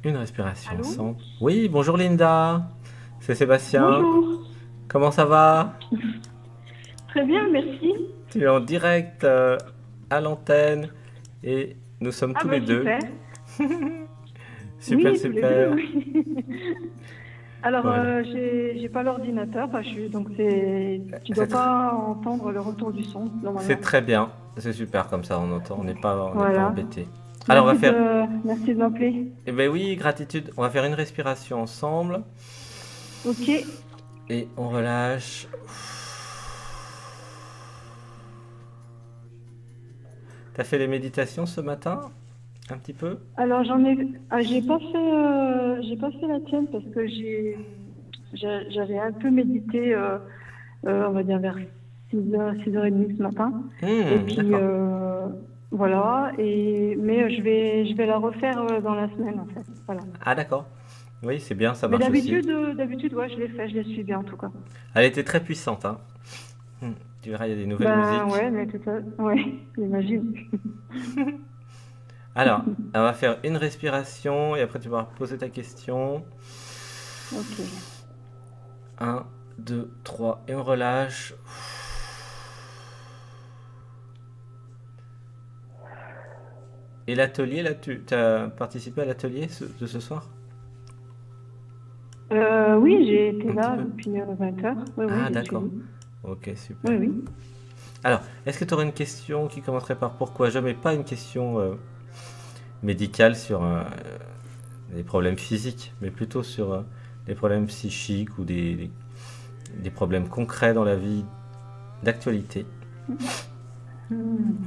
Une respiration Allô? ensemble. Oui, bonjour Linda. C'est Sébastien. Bonjour. Comment ça va? Très bien, merci. Tu es en direct à l'antenne et nous sommes Ah tous les bah deux. super. Super, Oui, tous les deux, super. oui. Alors, Voilà. j'ai pas l'ordinateur, donc c'est tu C'est dois tr- pas entendre le retour du son c'est normalement. très bien. C'est super comme ça, on entend. On n'est pas Voilà. embêté. Alors, on va faire. Merci de m'appeler. Eh ben oui, gratitude. On va faire une respiration ensemble Ok. et on relâche. T'as fait les méditations ce matin? Un petit peu? Alors j'ai pas fait la tienne parce que j'avais un peu médité, on va dire vers 6h30 ce matin. Et puis D'accord. voilà. Mais je vais la refaire dans la semaine en fait. Voilà. Ah, d'accord. Oui, c'est bien, ça Mais marche aussi. d'habitude, ouais, je l'ai suivi en tout cas. Elle était très puissante, hein. Hmm. Tu verras, il y a des nouvelles Ben musiques. ouais, ouais, j'imagine. Alors, on va faire une respiration et après tu vas poser ta question. Ok. Un, 2, 3 et on relâche. Et l'atelier, là, tu as participé à l'atelier de ce soir? Oui, j'ai été Un petit là peu. depuis 20h. Oui, oui, Ah, j'ai d'accord. suivi. Ok, Oui, super. oui. Alors, est-ce que tu aurais une question qui commencerait par pourquoi je mets pas une question médicale sur des problèmes physiques, mais plutôt sur des problèmes psychiques ou des problèmes concrets dans la vie d'actualité? Hmm.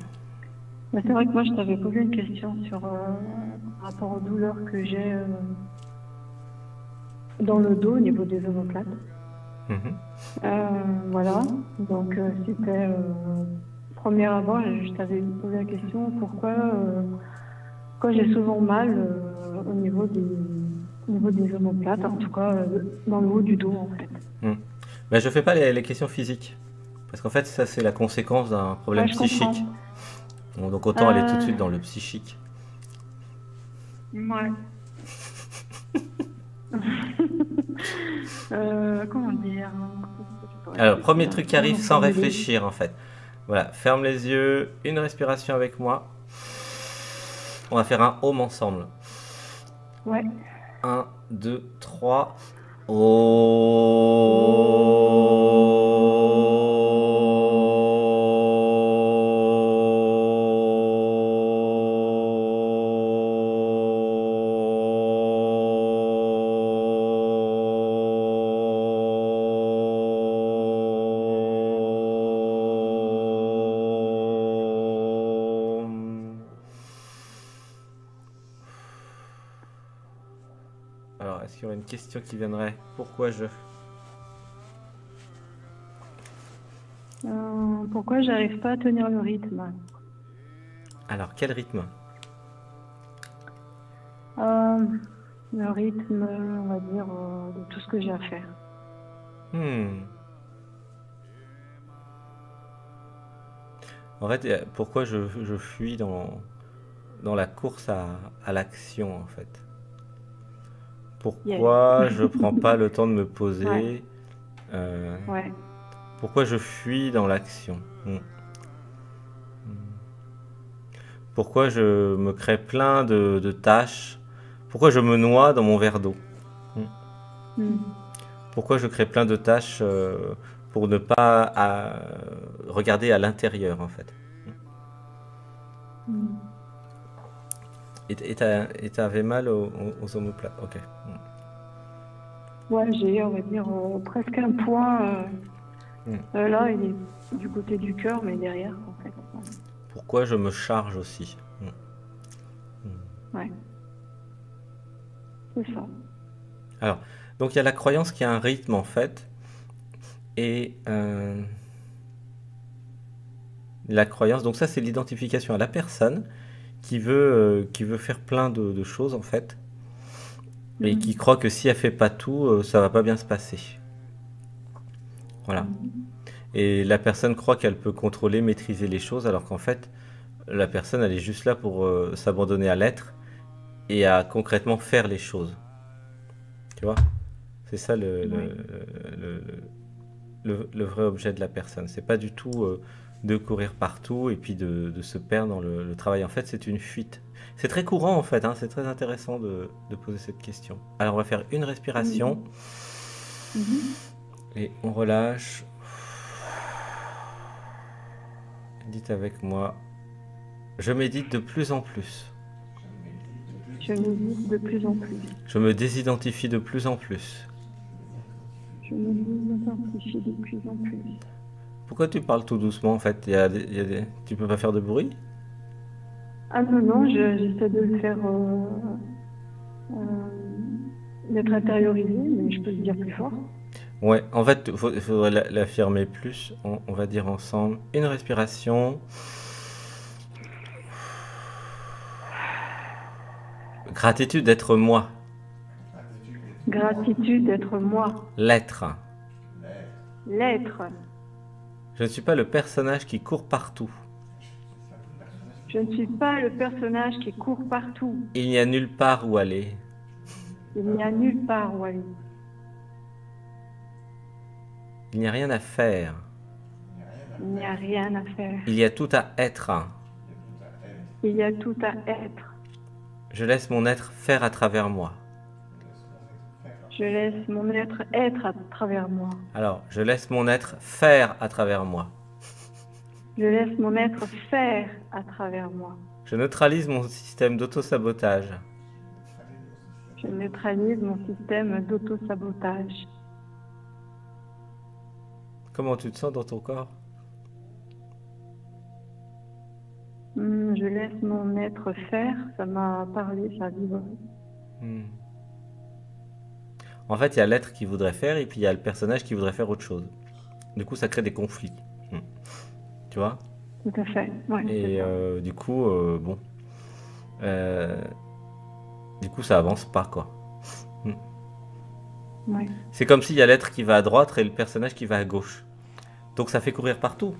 Ben, c'est vrai que moi, je t'avais posé une question par rapport aux douleurs que j'ai dans le dos au niveau des omoplates. Mhm. Voilà. Donc, c'était premier abord, je t'avais posé la question pourquoi, quand j'ai souvent mal au niveau des omoplates, en tout cas dans le haut du dos en fait. Mm. Ben, je fais pas les questions physiques. Parce qu'en fait, ça, c'est la conséquence d'un Ouais, problème je psychique. comprends. Bon, donc autant aller tout de Euh, suite dans le psychique. ouais. Comment dire? Qu'est-ce que je pourrais Alors, te premier dire? truc qui arrive Comment sans formuler? réfléchir, en fait. Voilà, ferme les yeux, une respiration avec moi. On va faire un home ensemble. Ouais. Un, 2, 3. Alors, est-ce qu'il y aurait une question qui viendrait? Pourquoi je... Pourquoi j'arrive pas à tenir le rythme? Alors, quel rythme? Euh, le rythme, on va dire, de tout ce que j'ai à faire. Hmm. En fait, pourquoi je fuis dans la course à l'action, en fait? Yes. Pourquoi je prends pas le temps de me Ouais, poser? euh, ouais. Pourquoi je fuis dans l'action? Pourquoi je me crée plein de tâches? Pourquoi je me noie dans mon verre d'eau? Hmm. Hmm. Pourquoi je crée plein de tâches pour ne pas regarder à l'intérieur, en fait? Hmm. Et t'avais mal aux omoplates. Ok. Ouais, j'ai, on va dire, presque un point. Hmm. Là, il est du côté du cœur, mais derrière, en fait. Pourquoi je me charge aussi? Ouais, c'est ça. Alors, donc il y a la croyance qu'il y a un rythme en fait, et la croyance, donc ça c'est l'identification à la personne qui veut faire plein de choses en fait, et qui Hmm. croit que si elle fait pas tout, ça va pas bien se passer. Voilà. Hmm. Et la personne croit qu'elle peut contrôler, maîtriser les choses, alors qu'en fait, la personne elle est juste là pour s'abandonner à l'être et à concrètement faire les choses. Tu vois? C'est ça Ouais. le, le vrai objet de la personne. C'est pas du tout de courir partout et puis de se perdre dans le travail. En fait, c'est une fuite. C'est très courant en fait, hein, c'est très intéressant de poser cette question. Alors on va faire une respiration Mhm. Mhm. et on relâche. Dites avec moi, je médite de plus en plus. Je médite de plus en plus. Je me désidentifie de plus en plus. Je me désidentifie de plus en plus. Pourquoi tu parles tout doucement en fait? Tu peux pas faire de bruit? Ah non, non, j'essaie de le faire, d'être intériorisé, mais je peux le dire plus fort. Ouais, en fait, il faudrait l'affirmer plus. On va dire ensemble une respiration. Gratitude d'être moi. Gratitude d'être moi, L'être. l'être. Je ne suis pas le personnage qui court partout. Je ne suis pas le personnage qui court partout. Il n'y a nulle part où aller. Il n'y a nulle part où aller. Il n'y a rien à faire. Il n'y a rien à faire. Il y a tout à être. Il y a tout à être. Je laisse mon être faire à travers moi. Je laisse mon être être à travers moi. Alors, je laisse mon être faire à travers moi. Je laisse mon être faire à travers moi. Je neutralise mon système d'autosabotage. Je neutralise mon système d'auto-sabotage. Comment tu te sens dans ton corps? Je laisse mon être faire. Ça m'a parlé, ça a vibré. Hmm. En fait, il y a l'être qui voudrait faire et puis il y a le personnage qui voudrait faire autre chose. Du coup, ça crée des conflits. Hmm. Tu vois? Tout à fait. Ouais, c'est Et ça. du coup, bon. Euh, du coup, ça avance pas, quoi. Hmm. Ouais. C'est comme s'il y a l'être qui va à droite et le personnage qui va à gauche. Donc ça fait courir partout.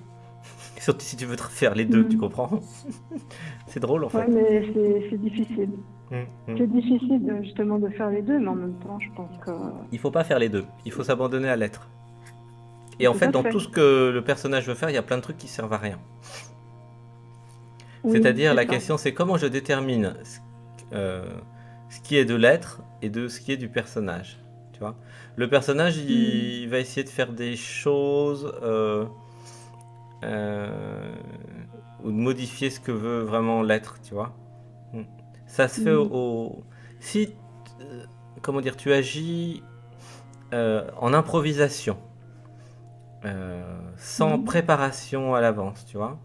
Surtout si tu veux faire les deux, tu Mm. comprends? C'est drôle en Ouais, fait. mais c'est difficile. Mm. C'est difficile justement de faire les deux, mais en même temps, je pense que Il faut pas faire les deux. Il faut s'abandonner à l'être. Et en tout fait, à dans fait. tout ce que le personnage veut faire, il y a plein de trucs qui servent à rien. Oui, C'est-à-dire, c'est la ça. question, c'est comment je détermine ce qui est de l'être et de ce qui est du personnage. Tu vois? Le personnage, Mm. il va essayer de faire des choses euh, ou de modifier ce que veut vraiment l'être, tu vois? Mm. Ça se fait Mm. si, euh, comment dire, tu agis en improvisation, sans Mhm. préparation à l'avance, tu vois.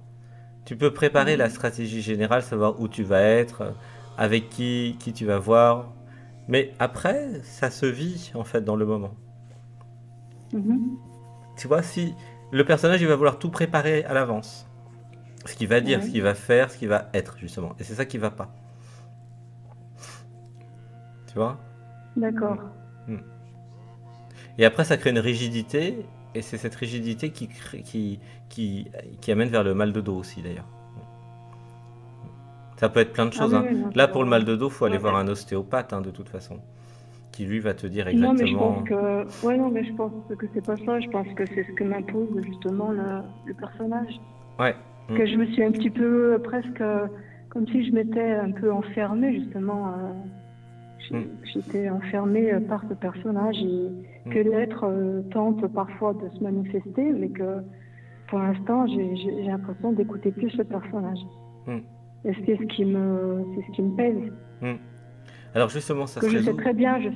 Tu peux préparer la Ouais. stratégie générale, savoir où tu vas être, avec qui tu vas voir. Mais après, ça se vit en fait dans le moment. Mhm. Tu vois, si le personnage il va vouloir tout préparer à l'avance, ce qu'il va dire, ce Ouais. qu'il va faire, ce qu'il va être justement. Et c'est ça qui va pas. Tu vois. Mm. D'accord. Mm. Et après, ça crée une rigidité, et c'est cette rigidité qui amène vers le mal de dos aussi d'ailleurs. Ça peut être plein de Ah choses, oui, hein. oui, non, Là, pour le mal de dos, faut aller ouais, voir ouais. un ostéopathe, hein, de toute façon, qui lui va te dire Non, mais je pense exactement. que, ouais, non, mais je pense que c'est pas ça. Je pense que c'est ce que m'impose justement le personnage. Ouais. Mm. Que je me suis un petit peu presque comme si je m'étais un peu enfermée justement. Mm. J'étais enfermée par ce personnage et que Mm. l'être tente parfois de se manifester, mais que pour l'instant j'ai l'impression d'écouter plus le personnage. Mm. Et c'est c'est ce qui me pèse. Mm. Alors justement, ça Que se résout. je sais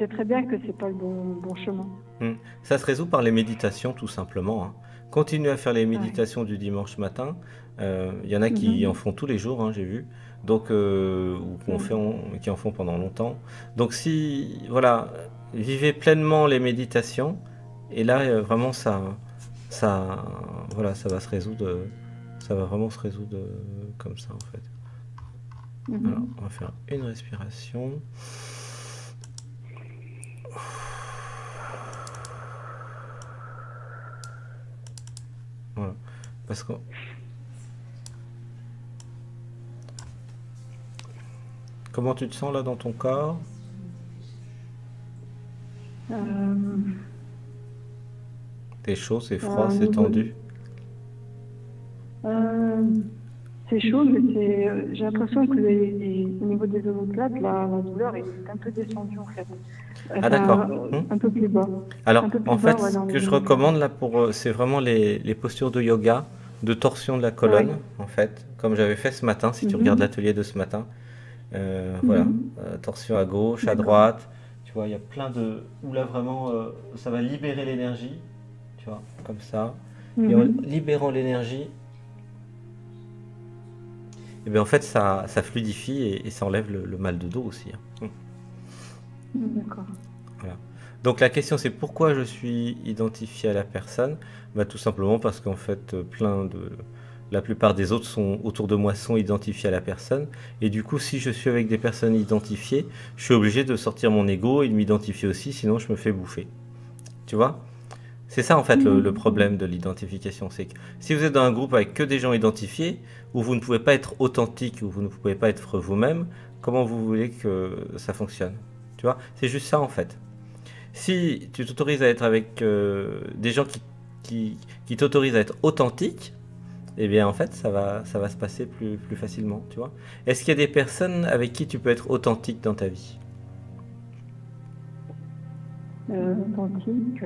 très bien que c'est pas le bon chemin. Mm. Ça se résout par les méditations, tout simplement, hein. Continue à faire les Ouais. méditations du dimanche matin. Il y en a qui en Mhm. font tous les jours, hein, j'ai vu. Donc, ou Ouais. qui en font pendant longtemps. Donc, si, voilà, vivez pleinement les méditations. Et là, vraiment, ça, voilà, ça va se résoudre. Ça va vraiment se résoudre comme ça, en fait. Alors, Mhm. on va faire une respiration. Voilà. Parce que Comment tu te sens là dans ton corps? Euh, C'est chaud, c'est froid, au c'est niveau, tendu. euh, c'est chaud, mais j'ai l'impression que au niveau des omoplates, la douleur est un peu descendue en fait. Ah d'accord. Enfin, Hmm. un peu plus bas. Alors, Un peu en plus bas, fait, ouais, ce dans les que je omoplates. recommande là c'est vraiment les postures de yoga, de torsion de la Ouais. colonne, en fait, comme j'avais fait ce matin, si tu regardes Mhm. l'atelier de ce matin. Voilà. Mhm. Torsion à gauche, à D'accord. droite. Tu vois, il y a plein de... Où là, vraiment, ça va libérer l'énergie, tu vois, comme ça. Et en Mhm. libérant l'énergie, et bien en fait, ça fluidifie et ça enlève le mal de dos aussi, hein. D'accord. Voilà. Donc la question c'est pourquoi je suis identifié à la personne? Bah, tout simplement parce qu'en fait la plupart des autres sont autour de moi sont identifiés à la personne et du coup si je suis avec des personnes identifiées, je suis obligé de sortir mon ego et de m'identifier aussi sinon je me fais bouffer. Tu vois? C'est ça en fait le Mhm. problème de l'identification, c'est que si vous êtes dans un groupe avec que des gens identifiés où vous ne pouvez pas être authentique, où vous ne pouvez pas être vous-même, comment vous voulez que ça fonctionne? Tu vois? C'est juste ça en fait. Si tu t'autorises à être avec des gens qui, qui t'autorisent à être authentique, eh bien en fait ça va se passer plus facilement, tu vois. Est-ce qu'il y a des personnes avec qui tu peux être authentique dans ta vie? Authentique,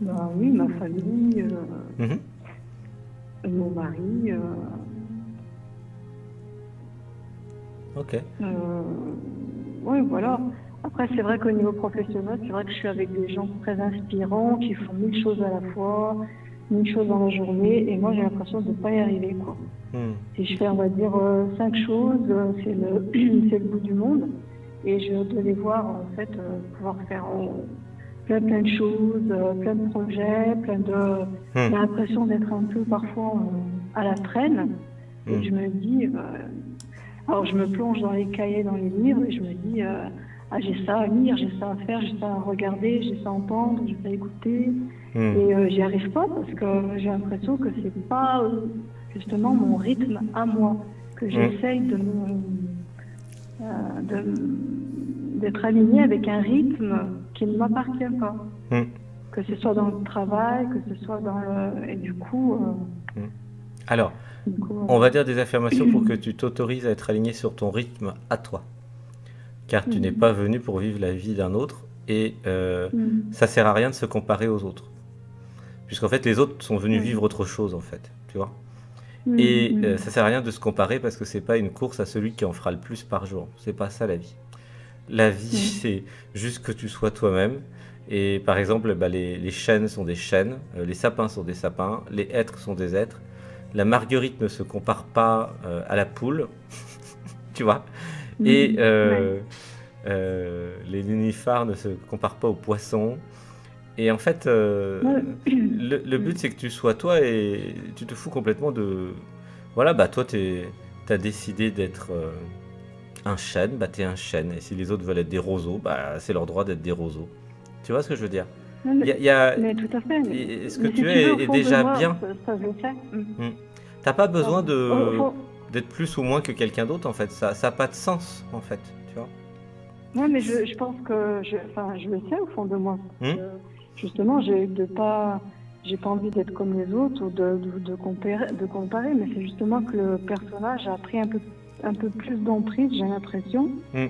bah oui, ma famille, Mhm. mon mari, Ok. euh, oui, voilà. Après, c'est vrai qu'au niveau professionnel, c'est vrai que je suis avec des gens très inspirants, qui font mille choses à la fois, mille choses dans la journée, et moi, j'ai l'impression de ne pas y arriver, quoi. Hmm. Si je fais, on va dire, cinq choses, c'est le bout du monde, et je dois les voir, en fait, pouvoir faire plein de choses, plein de projets, Hmm. j'ai l'impression d'être un peu parfois à la traîne, et Hmm. je me dis, alors je me plonge dans les cahiers, dans les livres, et je me dis, ah, j'ai ça à lire, j'ai ça à faire, j'ai ça à regarder, j'ai ça à entendre, j'ai ça à écouter. Hmm. Et j'y arrive pas parce que j'ai l'impression que c'est pas justement mon rythme à moi, que Hmm. j'essaye d'être alignée avec un rythme qui ne m'appartient pas. Hmm. Que ce soit dans le travail, que ce soit dans le... Et Hmm. Alors, on voilà. va dire des affirmations pour que tu t'autorises à être aligné sur ton rythme à toi. Car tu n'es pas Mhm. venu pour vivre la vie d'un autre et Mhm. ça sert à rien de se comparer aux autres. Puisqu'en fait, les autres sont venus Ouais. vivre autre chose, en fait. Tu vois? Mhm. Et ça Mhm. sert à rien de se comparer parce que c'est pas une course à celui qui en fera le plus par jour. C'est pas ça la vie. La vie, Mhm. c'est juste que tu sois toi-même. Et par exemple, bah, les chênes sont des chênes, les sapins sont des sapins, les êtres sont des êtres. La marguerite ne se compare pas à la poule, tu vois. Et Mhm. Ouais. les nénuphars ne se comparent pas aux poissons. Et en fait, Ouais. le but c'est que tu sois toi et tu te fous complètement de... Voilà, bah toi t'as décidé d'être un chêne, bah t'es un chêne. Et si les autres veulent être des roseaux, bah c'est leur droit d'être des roseaux. Tu vois ce que je veux dire? Non, Il y a, il y a- mais tout à fait. Ce que Mais si tu tu veux, es au est fond de déjà moi, bien. ça je le sais. Hmm. T'as pas besoin Pardon. Au de fond, d'être plus ou moins que quelqu'un d'autre en fait. Ça a pas de sens en fait. Tu vois? ouais, mais je pense que enfin, je le sais au fond de moi. Hmm. Justement, j'ai pas envie d'être comme les autres ou de comparer, mais c'est justement que le personnage a pris un peu plus d'emprise, j'ai l'impression, Hmm.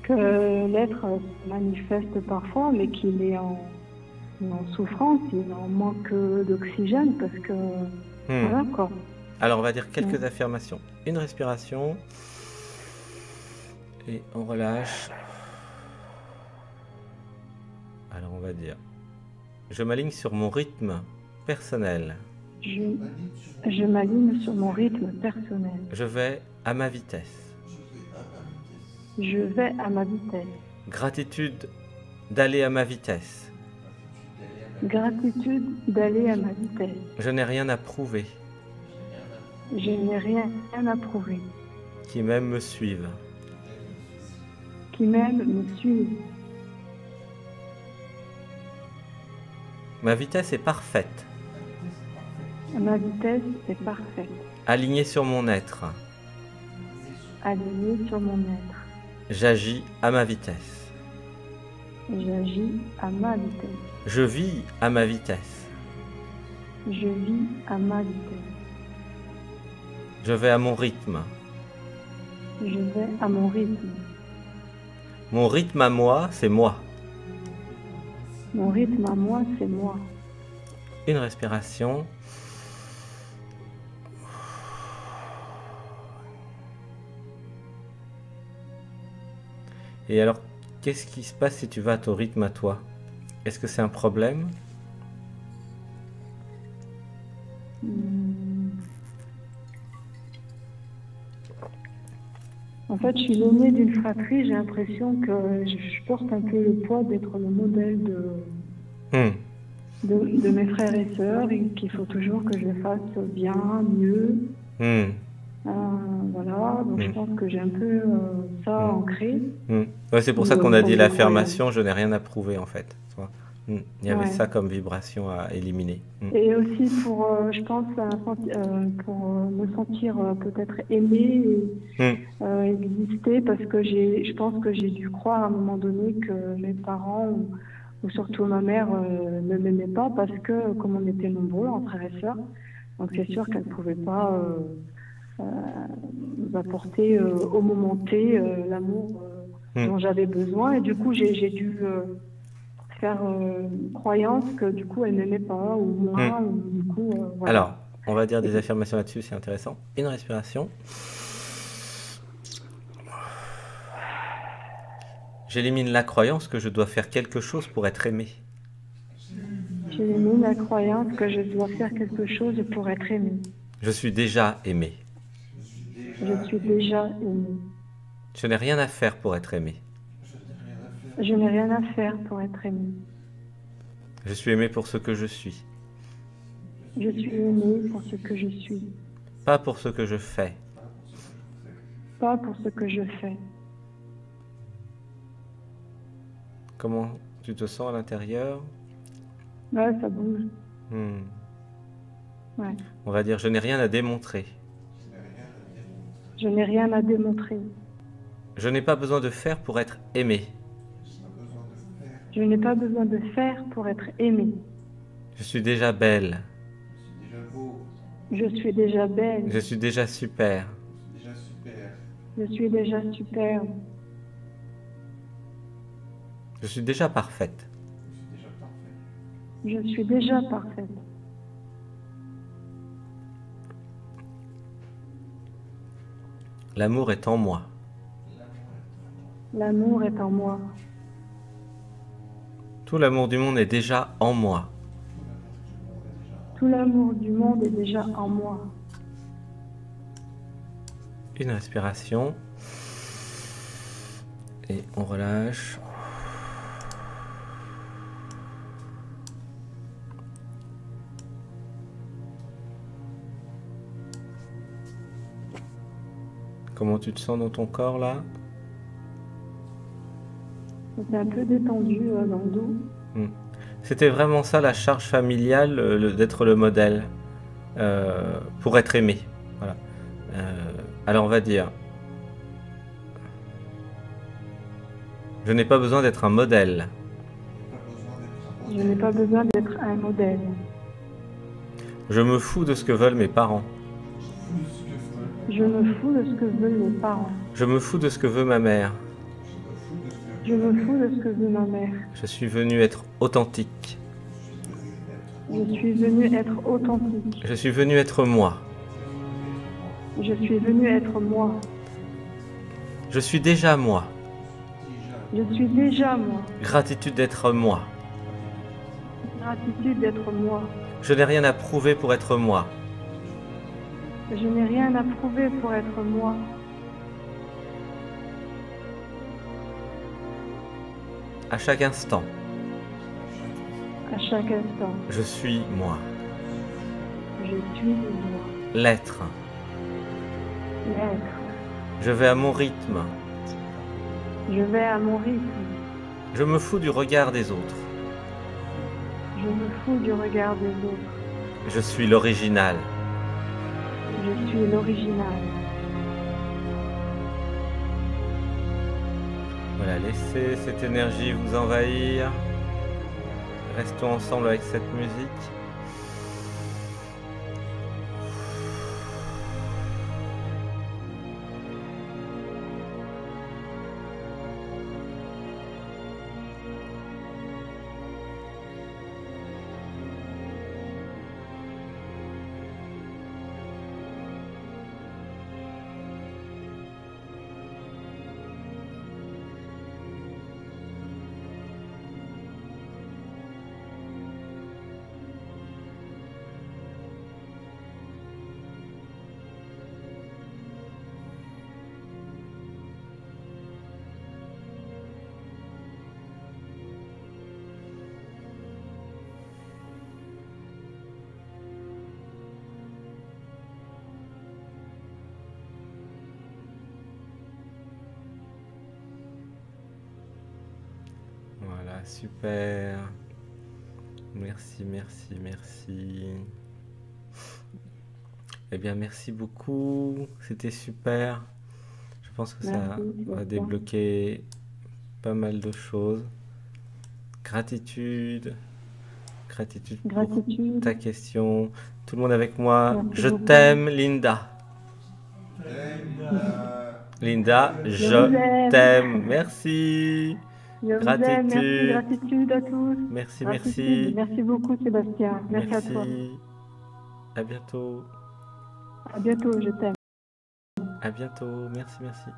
que l'être se manifeste parfois, mais qu'il est en souffrance, il est en manque d'oxygène parce que, Hmm. voilà quoi. Alors on va dire Ouais. quelques affirmations. Une respiration et on relâche. Alors on va dire, je m'aligne sur mon rythme personnel. Je, je m'aligne sur mon rythme personnel. Je vais à ma vitesse. Je vais à ma vitesse. Gratitude d'aller à ma vitesse. Gratitude d'aller à ma vitesse. Je n'ai rien à prouver. Je n'ai rien à prouver. Qui même me suivent. Qui même me suivent. Ma vitesse est parfaite. Ma vitesse est parfaite. Alignée sur mon être. aligné sur mon être. J'agis à ma vitesse. J'agis à ma vitesse. Je vis à ma vitesse. Je vis à ma vitesse. Je vais à mon rythme. Je vais à mon rythme. Mon rythme à moi, c'est moi. Mon rythme à moi, c'est moi. Une respiration. Et alors, qu'est-ce qui se passe si tu vas à ton rythme à toi? Est-ce que c'est un problème? En fait, je suis l'aînée d'une fratrie. J'ai l'impression que je porte un peu le poids d'être le modèle de mes frères et sœurs et qu'il faut toujours que je fasse bien, mieux. Voilà, donc je pense que j'ai un peu ça ancré. Ouais, c'est pour ça qu'on a dit l'affirmation, je n'ai rien à prouver en fait. Il y avait ça comme vibration à éliminer. Et aussi pour, je pense, pour me sentir peut-être aimée et exister, parce que je pense que j'ai dû croire à un moment donné que mes parents, ou surtout ma mère, ne m'aimaient pas parce que, comme on était nombreux, en frères et sœurs, donc c'est sûr qu'elle ne pouvait pas nous apporter au moment T l'amour dont j'avais besoin. Et du coup, j'ai dû faire croyance que du coup elle m'aimait pas ou moi ou du coup voilà. Alors on va dire des affirmations là-dessus, c'est intéressant. Une respiration. J'élimine la croyance que je dois faire quelque chose pour être aimé. J'élimine la croyance que je dois faire quelque chose pour être aimé. Je suis déjà aimé. Je suis déjà aimé. Je n'ai rien à faire pour être aimé. Je n'ai rien à faire pour être aimé. Je suis aimé pour ce que je suis. Je suis aimé pour ce que je suis. Pas pour ce que je fais. Pas pour ce que je fais. Comment tu te sens à l'intérieur? Ouais, ça bouge. Ouais. On va dire, je n'ai rien à démontrer. Je n'ai rien à démontrer. Je n'ai pas besoin de faire pour être aimé. Je n'ai pas besoin de faire pour être aimé. Je suis déjà belle. Je suis déjà belle. Je suis déjà super. Je suis déjà superbe. Je suis déjà parfaite. Je suis déjà parfaite. L'amour est en moi. L'amour est en moi. Tout l'amour du monde est déjà en moi. Tout l'amour du monde est déjà en moi. Une respiration. Et on relâche. Comment tu te sens dans ton corps là? C'est un peu détendu dans le dos. C'était vraiment ça la charge familiale, d'être le modèle pour être aimé. Voilà. Alors on va dire, je n'ai pas besoin d'être un modèle. Je n'ai pas besoin d'être un modèle. Je me fous de ce que veulent mes parents. Je me fous de ce que veulent mes parents. Je me fous de ce que veut ma mère. Je me fous de ce que veut ma mère. Je suis venu être authentique. Je suis venu être authentique. Je suis venu être moi. Je suis venu être moi. Je suis déjà moi. Je suis déjà moi. Gratitude d'être moi. Gratitude d'être moi. Je n'ai rien à prouver pour être moi. Je n'ai rien à prouver pour être moi. À chaque instant. À chaque instant. Je suis moi. Je suis moi. L'être. L'être. Je vais à mon rythme. Je vais à mon rythme. Je me fous du regard des autres. Je me fous du regard des autres. Je suis l'original. Je suis l'original. Voilà, laissez cette énergie vous envahir. Restons ensemble avec cette musique. Voilà, super. Merci, merci, merci. Eh bien, merci beaucoup. C'était super. Je pense que ça Merci, va Sébastien. débloquer pas mal de choses. Gratitude. Gratitude pour Gratitude. ta question. Tout le monde avec moi. Merci Je beaucoup. t'aime, Linda. Linda, Je vous je aime. t'aime. Merci. Je vous aime. Merci, Gratitude. gratitude à tous. Merci, Gratitude. merci. Merci beaucoup, Sébastien. Merci à toi. Merci. À bientôt. À bientôt, je t'aime. À bientôt. Merci, merci.